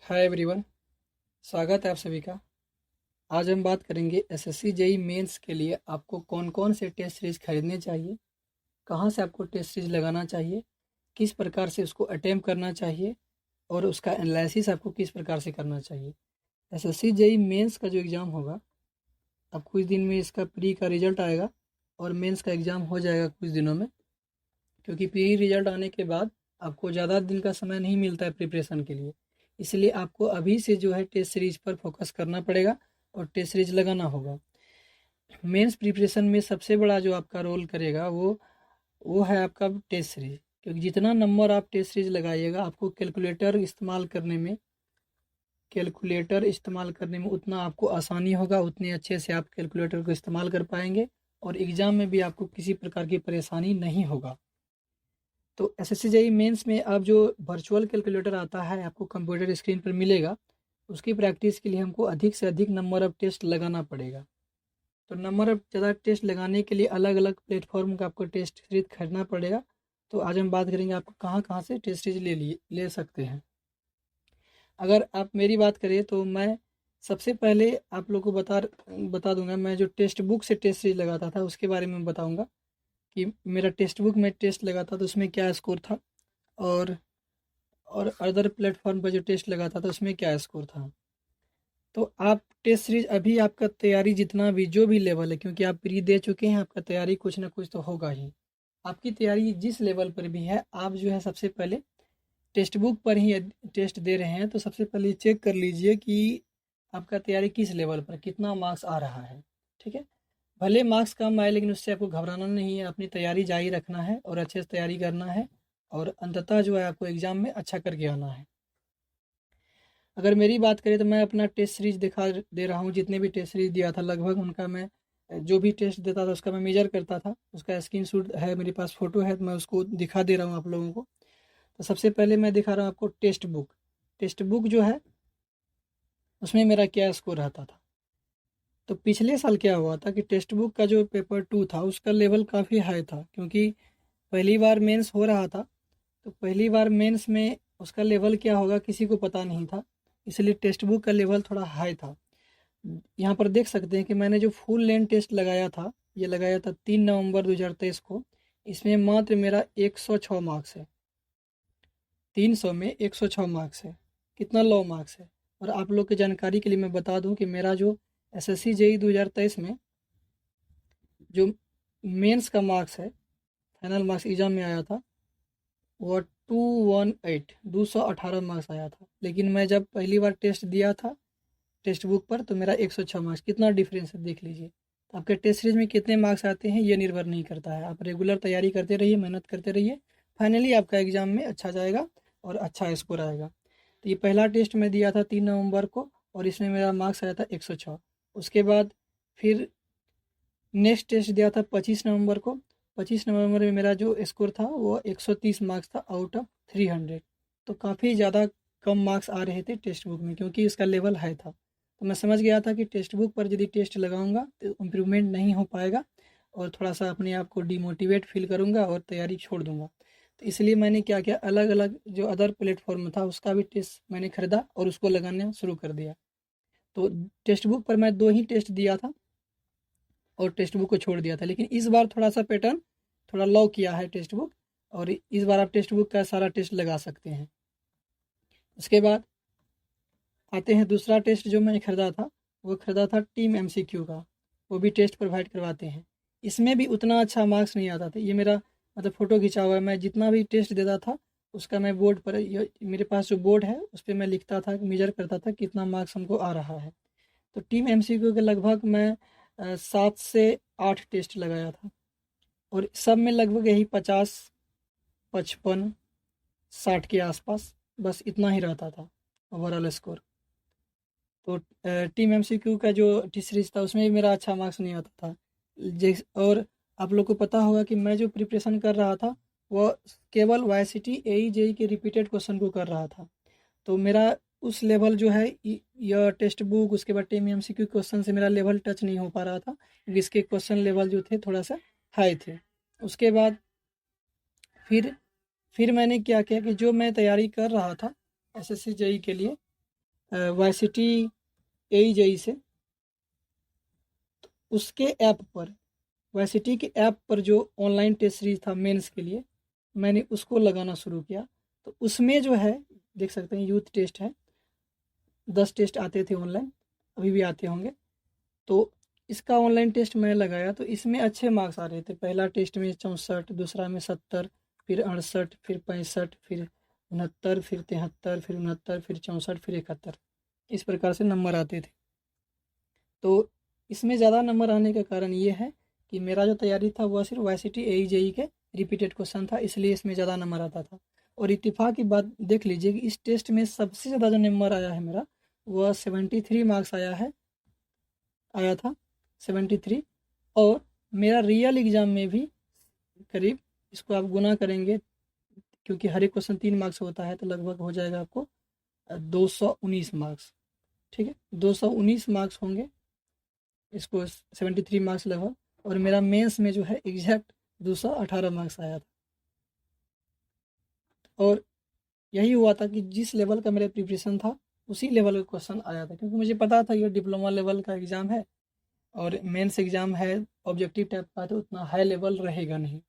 Hi everyone, स्वागत है आप सभी का। आज हम बात करेंगे एसएससी जेई मेंस के लिए आपको कौन कौन से टेस्ट सीरीज खरीदने चाहिए, कहाँ से आपको टेस्ट सीरीज लगाना चाहिए, किस प्रकार से उसको अटेम्प्ट करना चाहिए और उसका एनालिसिस आपको किस प्रकार से करना चाहिए। एसएससी जेई मेंस का जो एग्ज़ाम होगा, अब कुछ दिन में इसका प्री का रिजल्ट आएगा और मेंस का एग्ज़ाम हो जाएगा कुछ दिनों में, क्योंकि प्री रिजल्ट आने के बाद आपको ज़्यादा दिन का समय नहीं मिलता है प्रिपरेशन के लिए। इसलिए आपको अभी से जो है टेस्ट सीरीज पर फोकस करना पड़ेगा और टेस्ट सीरीज लगाना होगा। मेंस प्रिपरेशन में सबसे बड़ा जो आपका रोल करेगा वो है आपका टेस्ट सीरीज, क्योंकि जितना नंबर आप टेस्ट सीरीज लगाइएगा आपको कैलकुलेटर इस्तेमाल करने में उतना आपको आसानी होगा, उतने अच्छे से आप कैलकुलेटर को इस्तेमाल कर पाएंगे और एग्ज़ाम में भी आपको किसी प्रकार की परेशानी नहीं होगा। तो एसएससी जेईई मेंस में अब जो वर्चुअल कैलकुलेटर आता है आपको कंप्यूटर स्क्रीन पर मिलेगा, उसकी प्रैक्टिस के लिए हमको अधिक से अधिक नंबर ऑफ टेस्ट लगाना पड़ेगा। तो नंबर ऑफ ज़्यादा टेस्ट लगाने के लिए अलग अलग प्लेटफॉर्म का आपको टेस्ट सीरीज खरीदना पड़ेगा। तो आज हम बात करेंगे आपको कहाँ कहाँ से टेस्ट सीरीज ले सकते हैं। अगर आप मेरी बात करें तो मैं सबसे पहले आप लोग को बता दूंगा, मैं जो टेक्स्ट बुक से टेस्ट सीरीज लगाता था उसके बारे में बताऊंगा कि मेरा टेक्स्ट बुक में टेस्ट लगा था तो उसमें क्या स्कोर था, और अदर प्लेटफॉर्म पर जो टेस्ट लगाता था उसमें क्या स्कोर था। तो आप टेस्ट सीरीज अभी आपका तैयारी जितना भी जो भी लेवल है, क्योंकि आप प्री दे चुके हैं, आपका तैयारी कुछ ना कुछ तो होगा ही। आपकी तैयारी जिस लेवल पर भी है, आप जो है सबसे पहले टेक्स्ट बुक पर ही टेस्ट दे रहे हैं तो सबसे पहले चेक कर लीजिए कि आपका तैयारी किस लेवल पर कितना मार्क्स आ रहा है। ठीक है, भले मार्क्स कम आए लेकिन उससे आपको घबराना नहीं है, अपनी तैयारी जारी रखना है और अच्छे से तैयारी करना है और अंततः जो है आपको एग्ज़ाम में अच्छा करके आना है। अगर मेरी बात करें तो मैं अपना टेस्ट सीरीज दिखा दे रहा हूँ, जितने भी टेस्ट सीरीज दिया था लगभग उनका मैं जो भी टेस्ट देता था उसका मैं मेजर करता था, उसका स्क्रीनशॉट है मेरे पास, फ़ोटो है, तो मैं उसको दिखा दे रहा हूँ आप लोगों को। तो सबसे पहले मैं दिखा रहा हूँ आपको टेक्स्ट बुक जो है उसमें मेरा क्या स्कोर रहता था। तो पिछले साल क्या हुआ था कि टेक्स्ट बुक का जो पेपर 2 था उसका लेवल काफ़ी हाई था, क्योंकि पहली बार मेंस हो रहा था। तो पहली बार मेंस में उसका लेवल क्या होगा किसी को पता नहीं था, इसलिए टेक्स्ट बुक का लेवल थोड़ा हाई था। यहाँ पर देख सकते हैं कि मैंने जो फुल लेंथ टेस्ट लगाया था, ये लगाया था 3 नवंबर 2023 को। इसमें मात्र मेरा 106 मार्क्स है। 300 में 106 मार्क्स है, कितना लो मार्क्स है। और आप लोग की जानकारी के लिए मैं बता दूं कि मेरा जो एसएससी जेई 2023 में जो मेंस का मार्क्स है, फाइनल मार्क्स एग्जाम में आया था, वो 218 मार्क्स आया था। लेकिन मैं जब पहली बार टेस्ट दिया था टेक्स्ट बुक पर तो मेरा 106 मार्क्स, कितना डिफरेंस है देख लीजिए। तो आपके टेस्ट सीरीज में कितने मार्क्स आते हैं ये निर्भर नहीं करता है, आप रेगुलर तैयारी करते रहिए, मेहनत करते रहिए, फाइनली आपका एग्जाम में अच्छा जाएगा और अच्छा स्कोर आएगा। तो ये पहला टेस्ट मैं दिया था 3 नवंबर को और इसमें मेरा मार्क्स आया था 106। उसके बाद फिर नेक्स्ट टेस्ट दिया था 25 नवंबर को। 25 नवंबर में मेरा जो स्कोर था वो 130 मार्क्स था आउट ऑफ 300। तो काफ़ी ज़्यादा कम मार्क्स आ रहे थे टेक्स्ट बुक में, क्योंकि इसका लेवल हाई था। तो मैं समझ गया था कि टेक्स्ट बुक पर यदि टेस्ट लगाऊंगा तो इम्प्रूवमेंट नहीं हो पाएगा और थोड़ा सा अपने आप को डिमोटिवेट फील करूंगा और तैयारी छोड़ दूंगा। तो इसलिए मैंने क्या किया, अलग अलग जो अदर प्लेटफॉर्म था उसका भी टेस्ट मैंने खरीदा और उसको लगाना शुरू कर दिया। तो टेक्स्ट बुक पर मैं 2 ही टेस्ट दिया था और टेक्स्ट बुक को छोड़ दिया था, लेकिन इस बार थोड़ा सा पैटर्न थोड़ा लॉ किया है टेक्स्ट बुक, और इस बार आप टेक्स्ट बुक का सारा टेस्ट लगा सकते हैं। उसके बाद आते हैं दूसरा टेस्ट जो मैंने ख़रीदा था, वो ख़रीदा था टीम एमसीक्यू का। वो भी टेस्ट प्रोवाइड करवाते हैं, इसमें भी उतना अच्छा मार्क्स नहीं आता था। ये मेरा मतलब फ़ोटो खिंचा हुआ है, मैं जितना भी टेस्ट देता था उसका मैं बोर्ड पर, मेरे पास जो बोर्ड है उस पर मैं लिखता था, मेजर करता था कितना मार्क्स हमको आ रहा है। तो टीम एमसीक्यू के लगभग मैं 7 से 8 टेस्ट लगाया था और सब में लगभग यही 50, 55, 60 के आसपास, बस इतना ही रहता था ओवरऑल स्कोर। तो टीम एमसीक्यू का जो टी सीरीज था उसमें भी मेरा अच्छा मार्क्स नहीं आता था। जिस और आप लोग को पता होगा कि मैं जो प्रिपरेशन कर रहा था वो केवल वाईसीटी एई जेई के रिपीटेड क्वेश्चन को कर रहा था। तो मेरा उस लेवल जो है यह टेक्स्ट बुक उसके बाद टीम एमसीक्यू क्वेश्चन से मेरा लेवल टच नहीं हो पा रहा था, क्योंकि इसके क्वेश्चन लेवल जो थे थोड़ा सा हाई थे। उसके बाद फिर फिर मैंने क्या किया कि जो मैं तैयारी कर रहा था एसएससी जेई के लिए, वाईसीटी AEJE से, तो उसके ऐप पर, वाईसीटी के ऐप पर जो ऑनलाइन टेस्ट सीरीज था मेंस के लिए, मैंने उसको लगाना शुरू किया। तो उसमें जो है देख सकते हैं यूथ टेस्ट है, 10 टेस्ट आते थे ऑनलाइन, अभी भी आते होंगे। तो इसका ऑनलाइन टेस्ट मैंने लगाया तो इसमें अच्छे मार्क्स आ रहे थे। पहला टेस्ट में 64, दूसरा में 70, फिर 68, फिर 65, फिर 69, फिर 73, फिर 69, फिर 64, फिर 71, इस प्रकार से नंबर आते थे। तो इसमें ज़्यादा नंबर आने का कारण ये है कि मेरा जो तैयारी था वह सिर्फ वाईसीटी AEJE के रिपीटेड क्वेश्चन था, इसलिए इसमें ज़्यादा नंबर आता था। और इत्तेफाक की बात देख लीजिए कि इस टेस्ट में सबसे ज़्यादा जो नंबर आया है मेरा, वह 73 मार्क्स आया था 73। और मेरा रियल एग्ज़ाम में भी करीब, इसको आप गुना करेंगे क्योंकि हर एक क्वेश्चन 3 मार्क्स होता है, तो लगभग हो जाएगा आपको 219 मार्क्स। ठीक है, 219 मार्क्स होंगे, इसको 73 मार्क्स लगभग। और मेरा मेंस में जो है एग्जैक्ट 218 मार्क्स आया था। और यही हुआ था कि जिस लेवल का मेरा प्रिपरेशन था उसी लेवल का क्वेश्चन आया था, क्योंकि मुझे पता था ये डिप्लोमा लेवल का एग्ज़ाम है और मेंस एग्ज़ाम है, ऑब्जेक्टिव टाइप का, तो उतना हाई लेवल रहेगा नहीं।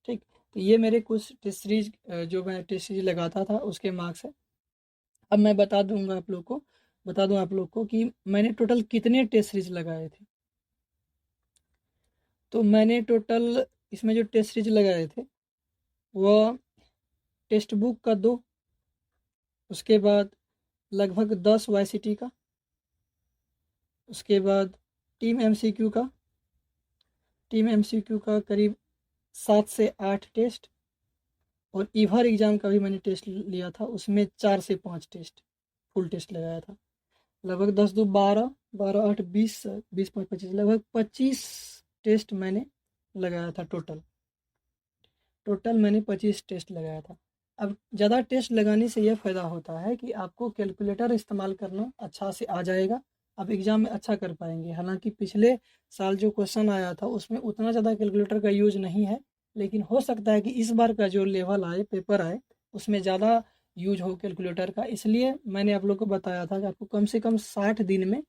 ठीक, तो ये मेरे कुछ टेस्ट सीरीज जो मैं टेस्ट सीरीज लगाता था उसके मार्क्स है। अब मैं बता दूं आप लोग को कि मैंने टोटल कितने टेस्ट सीरीज लगाए थे। तो मैंने टोटल इसमें जो टेस्ट सीरीज लगाए थे वह टेक्स्ट बुक का 2, उसके बाद लगभग 10 वाईसीटी का, उसके बाद टीम एमसीक्यू का करीब 7 से 8 टेस्ट, और ईवर एग्ज़ाम का भी मैंने टेस्ट लिया था, उसमें 4 से 5 टेस्ट फुल टेस्ट लगाया था। लगभग 10 2 12, 12 8 20, 20 5 25, लगभग 25 टेस्ट मैंने लगाया था। टोटल मैंने 25 टेस्ट लगाया था। अब ज़्यादा टेस्ट लगाने से यह फ़ायदा होता है कि आपको कैलकुलेटर इस्तेमाल करना अच्छा से आ जाएगा, आप एग्ज़ाम में अच्छा कर पाएंगे। हालांकि पिछले साल जो क्वेश्चन आया था उसमें उतना ज़्यादा कैलकुलेटर का यूज नहीं है, लेकिन हो सकता है कि इस बार का जो लेवल आए, पेपर आए, उसमें ज़्यादा यूज हो कैलकुलेटर का। इसलिए मैंने आप लोग को बताया था कि आपको कम से कम 60 दिन में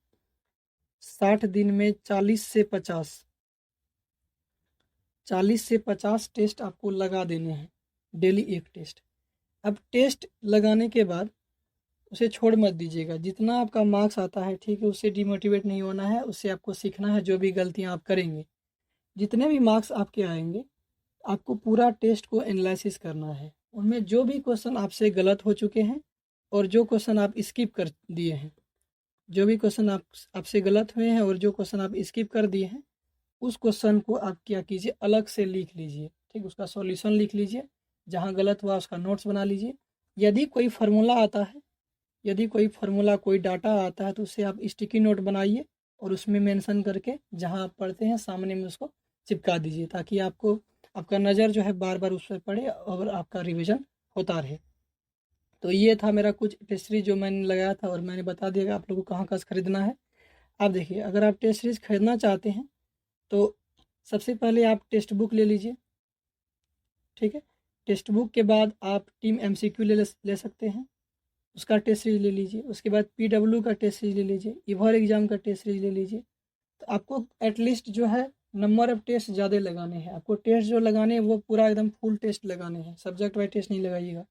40 से 50 टेस्ट आपको लगा देने हैं, डेली एक टेस्ट। अब टेस्ट लगाने के बाद उसे छोड़ मत दीजिएगा। जितना आपका मार्क्स आता है, ठीक है, उससे डिमोटिवेट नहीं होना है, उससे आपको सीखना है। जो भी गलतियां आप करेंगे, जितने भी मार्क्स आपके आएंगे, आपको पूरा टेस्ट को एनालिसिस करना है। उनमें जो भी क्वेश्चन आपसे गलत हो चुके हैं और जो क्वेश्चन आप स्किप कर दिए हैं, जो भी क्वेश्चन आपसे गलत हुए हैं और जो क्वेश्चन आप स्किप कर दिए हैं, उस क्वेश्चन को आप क्या कीजिए, अलग से लिख लीजिए। ठीक, उसका सॉल्यूशन लिख लीजिए, जहाँ गलत हुआ उसका नोट्स बना लीजिए। यदि कोई फार्मूला आता है, कोई डाटा आता है, तो उससे आप स्टिकी नोट बनाइए और उसमें मेंशन करके जहाँ आप पढ़ते हैं सामने में उसको चिपका दीजिए, ताकि आपका नज़र जो है बार बार उस पर पड़े और आपका रिवीजन होता रहे। तो ये था मेरा कुछ टेस्ट सीरीज जो मैंने लगाया था, और मैंने बता दिया कि आप लोगों को कहाँ से खरीदना है। आप देखिए, अगर आप टेस्ट सीरीज खरीदना चाहते हैं तो सबसे पहले आप टेक्स्ट बुक ले लीजिए। ठीक है, टेक्स्ट बुक के बाद आप टीम एमसीक्यू ले सकते हैं, उसका टेस्ट सीरीज ले लीजिए। उसके बाद पीडब्ल्यू का टेस्ट सीरीज ले लीजिए, ईवर एग्जाम का टेस्ट सीरीज ले लीजिए। तो आपको एटलीस्ट जो है नंबर ऑफ टेस्ट ज़्यादा लगाने हैं। आपको टेस्ट जो लगाने हैं वो पूरा एकदम फुल टेस्ट लगाने हैं, सब्जेक्ट वाइज टेस्ट नहीं लगाइएगा।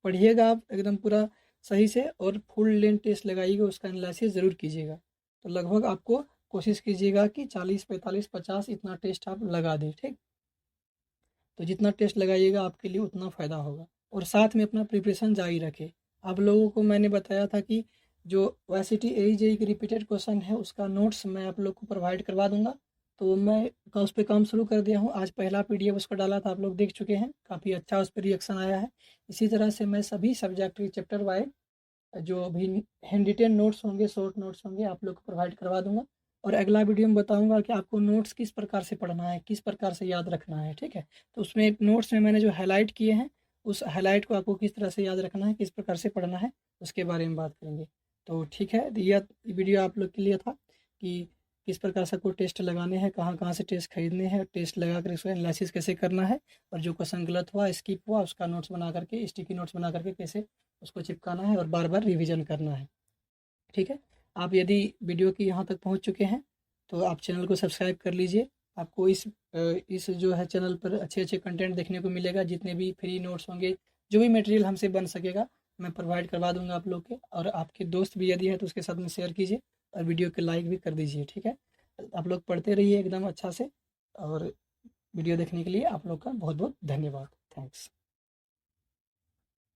पढ़िएगा आप एकदम पूरा सही से और फुल लेंथ टेस्ट लगाइएगा, उसका एनालिसिस ज़रूर कीजिएगा। तो लगभग आपको कोशिश कीजिएगा कि 40 45 50 इतना टेस्ट आप लगा दें। ठीक, तो जितना टेस्ट लगाइएगा आपके लिए उतना फ़ायदा होगा, और साथ में अपना प्रिपरेशन जारी रखें। आप लोगों को मैंने बताया था कि जो वाईसीटी AEJE की रिपीटेड क्वेश्चन है उसका नोट्स मैं आप लोग को प्रोवाइड करवा दूंगा। तो मैं उस पर काम शुरू कर दिया हूँ। आज पहला PDF उसका डाला था, आप लोग देख चुके हैं, काफ़ी अच्छा उस पर रिएक्शन आया है। इसी तरह से मैं सभी सब्जेक्ट के चैप्टर वाइज जो भी हैंड रिटेन नोट्स होंगे, शॉर्ट नोट्स होंगे, आप लोग को प्रोवाइड करवा दूंगा। और अगला वीडियो में बताऊंगा कि आपको नोट्स किस प्रकार से पढ़ना है, किस प्रकार से याद रखना है। ठीक है, तो उसमें नोट्स में मैंने जो हाईलाइट किए हैं, उस हाईलाइट को आपको किस तरह से याद रखना है, किस प्रकार से पढ़ना है, उसके बारे में बात करेंगे। तो ठीक है, यह वीडियो आप लोग के लिए था कि किस प्रकार से आपको टेस्ट लगाने हैं, कहाँ कहाँ से टेस्ट खरीदने हैं, टेस्ट लगा कर इसको एनालिसिस कैसे करना है, और जो क्वेश्चन गलत हुआ, स्किप हुआ, उसका नोट्स बना करके, स्टिकी नोट्स बना करके कैसे उसको चिपकाना है और बार बार रिवीजन करना है। ठीक है। आप यदि वीडियो की यहाँ तक पहुँच चुके हैं तो आप चैनल को सब्सक्राइब कर लीजिए। आपको इस जो है चैनल पर अच्छे कंटेंट देखने को मिलेगा। जितने भी फ्री नोट्स होंगे, जो भी मटेरियल हमसे बन सकेगा मैं प्रोवाइड करवा दूंगा आप लोग के। और आपके दोस्त भी यदि है तो उसके साथ में शेयर कीजिए और वीडियो को लाइक भी कर दीजिए, ठीक है। आप लोग पढ़ते रहिए एकदम अच्छा से। और वीडियो देखने के लिए आप लोग का बहुत बहुत धन्यवाद। थैंक्स।